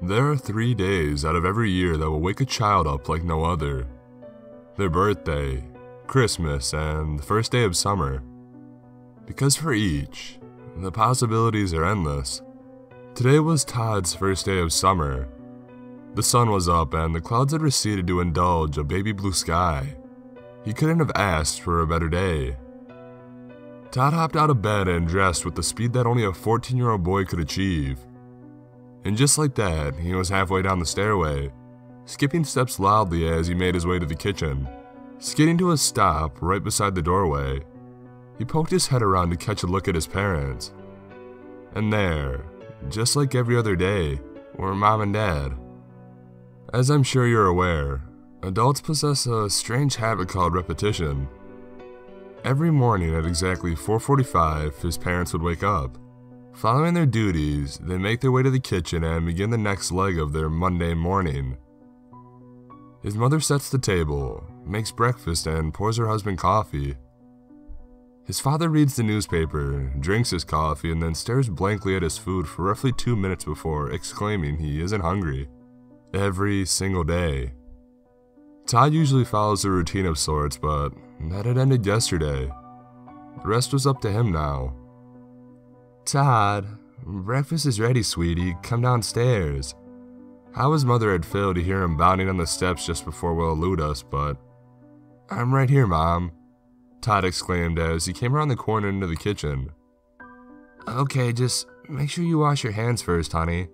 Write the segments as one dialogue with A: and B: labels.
A: There are 3 days out of every year that will wake a child up like no other. Their birthday, Christmas, and the first day of summer. Because for each, the possibilities are endless. Today was Todd's first day of summer. The sun was up and the clouds had receded to indulge a baby blue sky. He couldn't have asked for a better day. Todd hopped out of bed and dressed with the speed that only a 14-year-old boy could achieve. And just like that, he was halfway down the stairway, skipping steps loudly as he made his way to the kitchen. Skidding to a stop right beside the doorway, he poked his head around to catch a look at his parents. And there, just like every other day, were Mom and Dad. As I'm sure you're aware, adults possess a strange habit called repetition. Every morning at exactly 4:45, his parents would wake up. Following their duties, they make their way to the kitchen and begin the next leg of their Monday morning. His mother sets the table, makes breakfast, and pours her husband coffee. His father reads the newspaper, drinks his coffee, and then stares blankly at his food for roughly 2 minutes before exclaiming he isn't hungry. Every single day. Todd usually follows a routine of sorts, but that had ended yesterday. The rest was up to him now. "Todd, breakfast is ready, sweetie. Come downstairs." How his mother had failed to hear him bounding on the steps just before will elude us, but "I'm right here, Mom," Todd exclaimed as he came around the corner into the kitchen. "Okay, just make sure you wash your hands first, honey."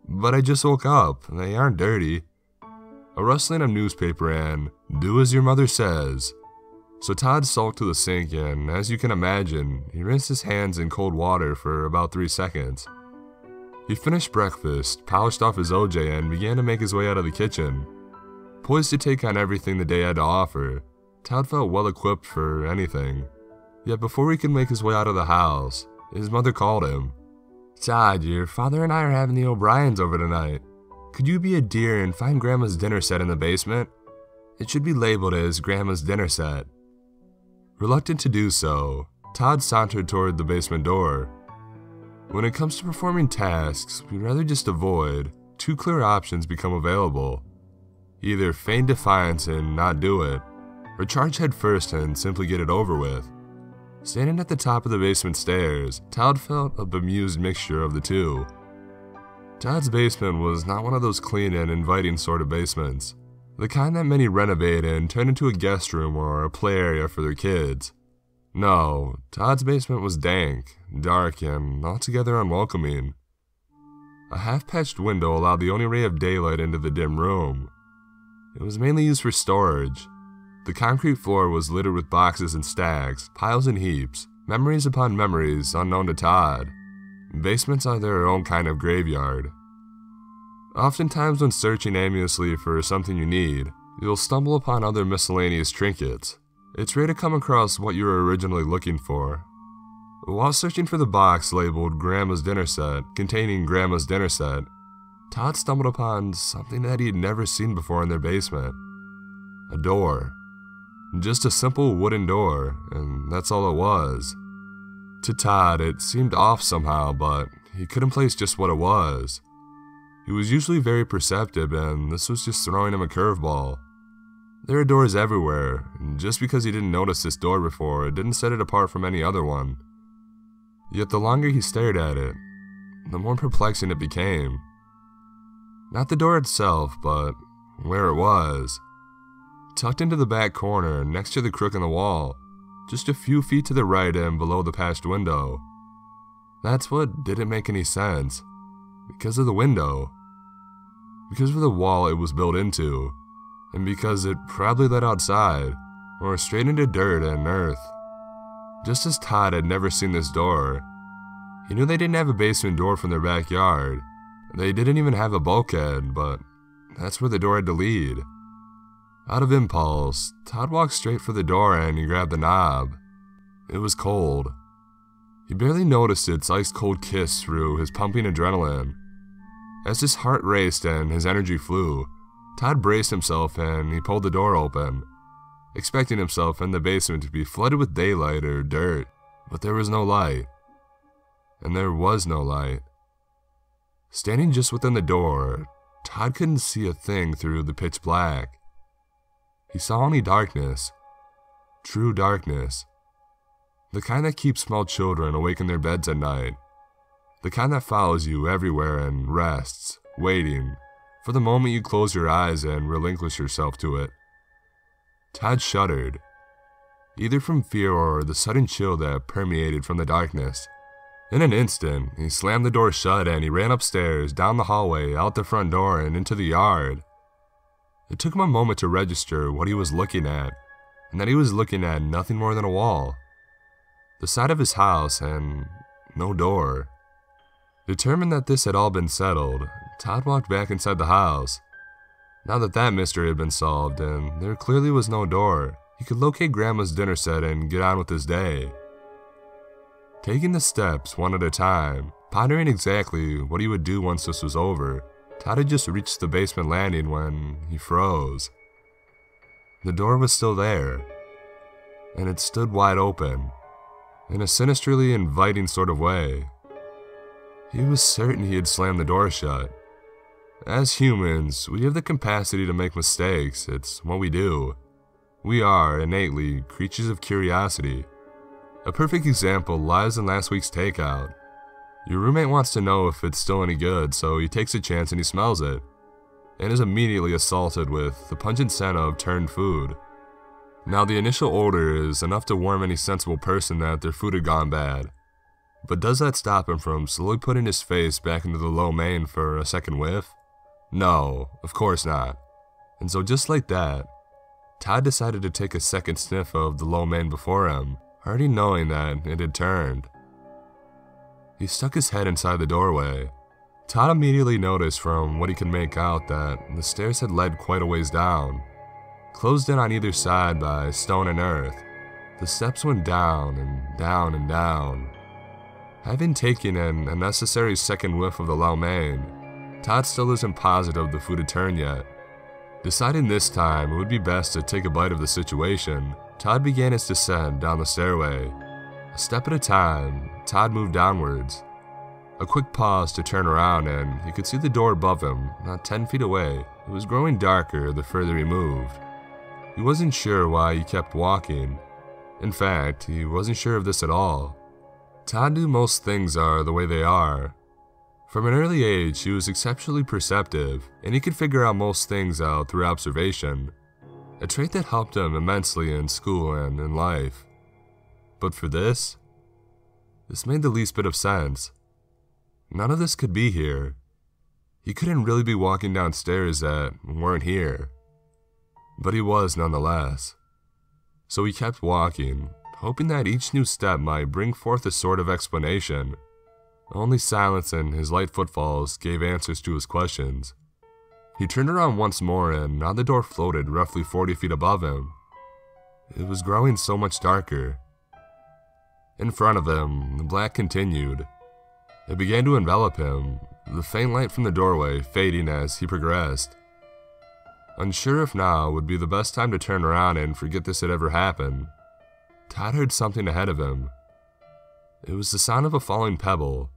A: "But I just woke up. They aren't dirty." A rustling of newspaper and "Do as your mother says." So Todd sulked to the sink and, as you can imagine, he rinsed his hands in cold water for about 3 seconds. He finished breakfast, polished off his OJ, and began to make his way out of the kitchen. Poised to take on everything the day had to offer, Todd felt well equipped for anything. Yet before he could make his way out of the house, his mother called him. "Todd, your father and I are having the O'Briens over tonight. Could you be a dear and find Grandma's dinner set in the basement? It should be labeled as Grandma's dinner set." Reluctant to do so, Todd sauntered toward the basement door. When it comes to performing tasks we'd rather just avoid, 2 clear options become available. Either feign defiance and not do it, or charge headfirst and simply get it over with. Standing at the top of the basement stairs, Todd felt a bemused mixture of the two. Todd's basement was not one of those clean and inviting sort of basements. The kind that many renovate and turn into a guest room or a play area for their kids. No, Todd's basement was dank, dark, and altogether unwelcoming. A half-patched window allowed the only ray of daylight into the dim room. It was mainly used for storage. The concrete floor was littered with boxes and stacks, piles and heaps, memories upon memories unknown to Todd. Basements are their own kind of graveyard. Oftentimes when searching aimlessly for something you need, you'll stumble upon other miscellaneous trinkets. It's rare to come across what you were originally looking for. While searching for the box labeled Grandma's Dinner Set, containing Grandma's Dinner Set, Todd stumbled upon something that he'd never seen before in their basement. A door. Just a simple wooden door, and that's all it was. To Todd, it seemed off somehow, but he couldn't place just what it was. He was usually very perceptive, and this was just throwing him a curveball. There are doors everywhere, and just because he didn't notice this door before, it didn't set it apart from any other one. Yet the longer he stared at it, the more perplexing it became. Not the door itself, but where it was. Tucked into the back corner, next to the crook in the wall, just a few feet to the right and below the patched window. That's what didn't make any sense. Because of the window. Because of the wall it was built into. And because it probably led outside, or straight into dirt and earth. Just as Todd had never seen this door, he knew they didn't have a basement door from their backyard. They didn't even have a bulkhead, but that's where the door had to lead. Out of impulse, Todd walked straight for the door and he grabbed the knob. It was cold. He barely noticed its ice-cold kiss through his pumping adrenaline. As his heart raced and his energy flew, Todd braced himself and he pulled the door open, expecting himself in the basement to be flooded with daylight or dirt, but there was no light. And there was no light. Standing just within the door, Todd couldn't see a thing through the pitch black. He saw only darkness. True darkness. The kind that keeps small children awake in their beds at night. The kind that follows you everywhere and rests, waiting for the moment you close your eyes and relinquish yourself to it. Todd shuddered, either from fear or the sudden chill that permeated from the darkness. In an instant, he slammed the door shut and he ran upstairs, down the hallway, out the front door, and into the yard. It took him a moment to register what he was looking at, and that he was looking at nothing more than a wall. The side of his house, and no door. Determined that this had all been settled, Todd walked back inside the house. Now that that mystery had been solved, and there clearly was no door, he could locate Grandma's dinner set and get on with his day. Taking the steps one at a time, pondering exactly what he would do once this was over, Todd had just reached the basement landing when he froze. The door was still there, and it stood wide open, in a sinisterly inviting sort of way. He was certain he had slammed the door shut. As humans, we have the capacity to make mistakes. It's what we do. We are, innately, creatures of curiosity. A perfect example lies in last week's takeout. Your roommate wants to know if it's still any good, so he takes a chance and he smells it, and is immediately assaulted with the pungent scent of turned food. Now, the initial odor is enough to warn any sensible person that their food had gone bad. But does that stop him from slowly putting his face back into the lo mein for a second whiff? No, of course not. And so just like that, Todd decided to take a second sniff of the lo mein before him, already knowing that it had turned. He stuck his head inside the doorway. Todd immediately noticed from what he could make out that the stairs had led quite a ways down. Closed in on either side by stone and earth, the steps went down and down and down. Having taken an unnecessary second whiff of the lo mein, Todd still isn't positive the food had turned yet. Deciding this time it would be best to take a bite of the situation, Todd began his descent down the stairway. A step at a time, Todd moved downwards. A quick pause to turn around and he could see the door above him, not 10 feet away. It was growing darker the further he moved. He wasn't sure why he kept walking. In fact, he wasn't sure of this at all. Todd knew most things are the way they are. From an early age, he was exceptionally perceptive, and he could figure out most things out through observation, a trait that helped him immensely in school and in life. But for this made the least bit of sense. None of this could be here. He couldn't really be walking downstairs that weren't here. But he was nonetheless. So he kept walking, hoping that each new step might bring forth a sort of explanation. Only silence and his light footfalls gave answers to his questions. He turned around once more and now the door floated roughly 40 feet above him. It was growing so much darker. In front of him, the black continued. It began to envelop him, the faint light from the doorway fading as he progressed. Unsure if now would be the best time to turn around and forget this had ever happened, Todd heard something ahead of him. It was the sound of a falling pebble.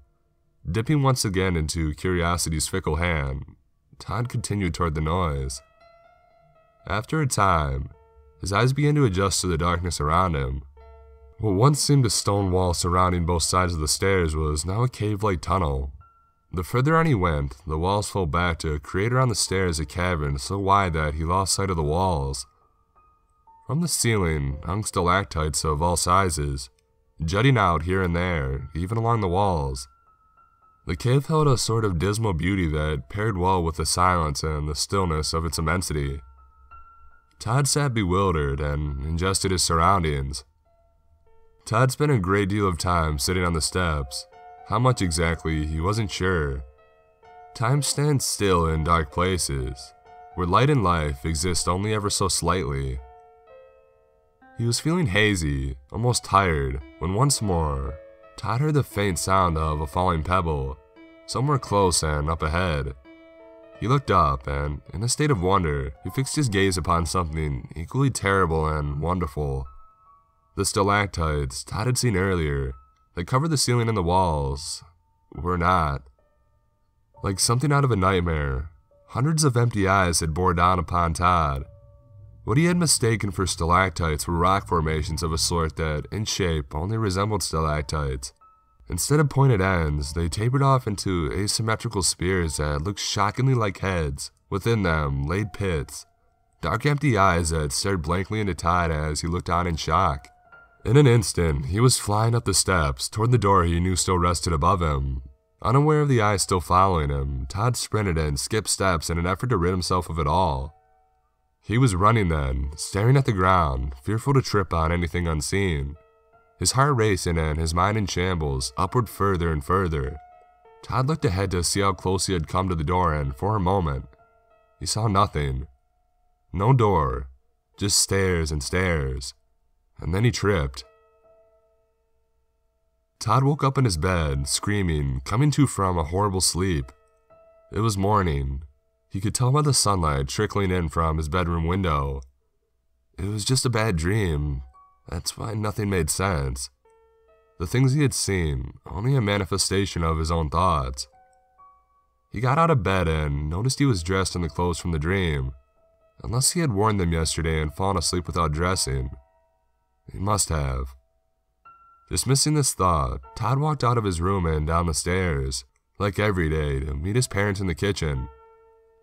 A: Dipping once again into curiosity's fickle hand, Todd continued toward the noise. After a time, his eyes began to adjust to the darkness around him. What once seemed a stone wall surrounding both sides of the stairs was now a cave-like tunnel. The further on he went, the walls fell back to create around the stairs a cavern so wide that he lost sight of the walls. From the ceiling hung stalactites of all sizes, jutting out here and there, even along the walls. The cave held a sort of dismal beauty that paired well with the silence and the stillness of its immensity. Todd sat bewildered and ingested his surroundings. Todd spent a great deal of time sitting on the steps. How much exactly, he wasn't sure. Time stands still in dark places, where light and life exist only ever so slightly. He was feeling hazy, almost tired, when once more, Todd heard the faint sound of a falling pebble, somewhere close and up ahead. He looked up, and, in a state of wonder, he fixed his gaze upon something equally terrible and wonderful. The stalactites Todd had seen earlier, that covered the ceiling and the walls, were not. Like something out of a nightmare, hundreds of empty eyes had bore down upon Todd. What he had mistaken for stalactites were rock formations of a sort that, in shape, only resembled stalactites. Instead of pointed ends, they tapered off into asymmetrical spears that looked shockingly like heads. Within them laid pits, dark empty eyes that stared blankly into Todd as he looked on in shock. In an instant, he was flying up the steps toward the door he knew still rested above him. Unaware of the eyes still following him, Todd sprinted and skipped steps in an effort to rid himself of it all. He was running then, staring at the ground, fearful to trip on anything unseen. His heart racing and his mind in shambles, upward further and further. Todd looked ahead to see how close he had come to the door, and for a moment, he saw nothing. No door, just stairs and stairs. And then he tripped. Todd woke up in his bed, screaming, coming to from a horrible sleep. It was morning. He could tell by the sunlight trickling in from his bedroom window. It was just a bad dream. That's why nothing made sense. The things he had seen, only a manifestation of his own thoughts. He got out of bed and noticed he was dressed in the clothes from the dream, unless he had worn them yesterday and fallen asleep without dressing. He must have. Dismissing this thought, Todd walked out of his room and down the stairs, like every day, to meet his parents in the kitchen.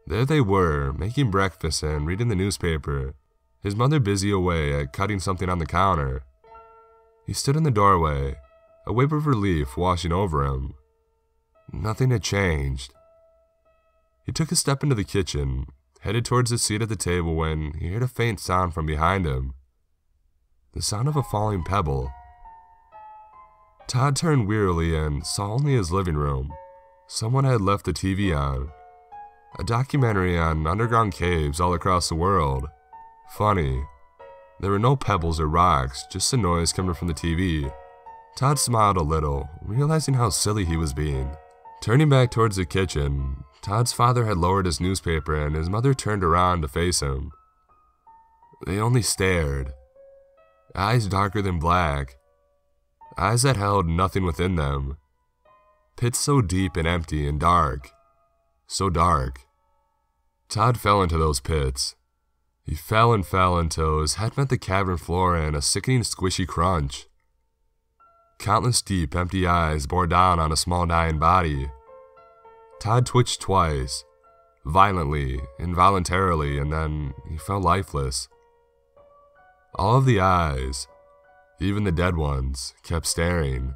A: There they were, making breakfast and reading the newspaper, his mother busy away at cutting something on the counter. He stood in the doorway, a wave of relief washing over him. Nothing had changed. He took a step into the kitchen, headed towards his seat at the table when he heard a faint sound from behind him. The sound of a falling pebble. Todd turned wearily and saw only his living room. Someone had left the TV on. A documentary on underground caves all across the world. Funny. There were no pebbles or rocks, just a noise coming from the TV. Todd smiled a little, realizing how silly he was being. Turning back towards the kitchen, Todd's father had lowered his newspaper and his mother turned around to face him. They only stared. Eyes darker than black. Eyes that held nothing within them. Pits so deep and empty and dark. So dark. Todd fell into those pits. He fell and fell until his head met the cavern floor in a sickening squishy crunch. Countless deep, empty eyes bore down on a small dying body. Todd twitched twice, violently, involuntarily, and then he fell lifeless. All of the eyes, even the dead ones, kept staring.